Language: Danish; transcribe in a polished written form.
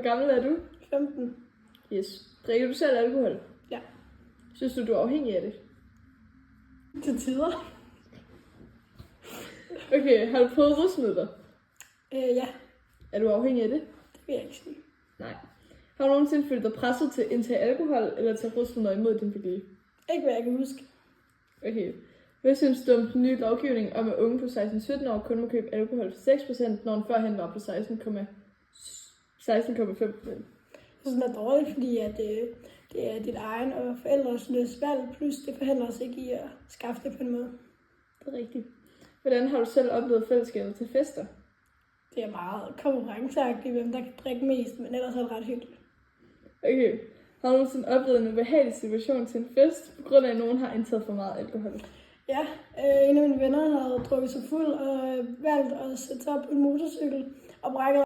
gammel er du? 15. Yes. Drikker du selv alkohol? Ja. Synes du er afhængig af det? Til tider. Okay, har du prøvet rusmidler? Ja, Er du afhængig af det? det vil jeg ikke sige. Nej. Har du nogensinde følt dig presset til at indtage alkohol eller til rusmidler imod din vilje? Ikke hvad jeg kan huske. Okay. Hvad synes du om den nye lovgivning om, at unge på 16-17 år kun må købe alkohol for 6%, når den førhen var på 16,5%? Jeg synes, det er dårligt, fordi at, det er dit egen og forældres valg, plus det forhindrer os ikke i at skaffe det på en måde. Det er rigtigt. Hvordan har du selv oplevet fællesskabet til fester? Det er meget konkurrenceagtigt, hvem der kan drikke mest, men ellers er det ret hyggeligt. Okay. Har du nogensinde oplevet en ubehagelig situation til en fest, på grund af, at nogen har indtaget for meget alkohol? Ja, en af mine venner havde drukket sig fuld og valgt at sætte sig op på en motorcykel og brækket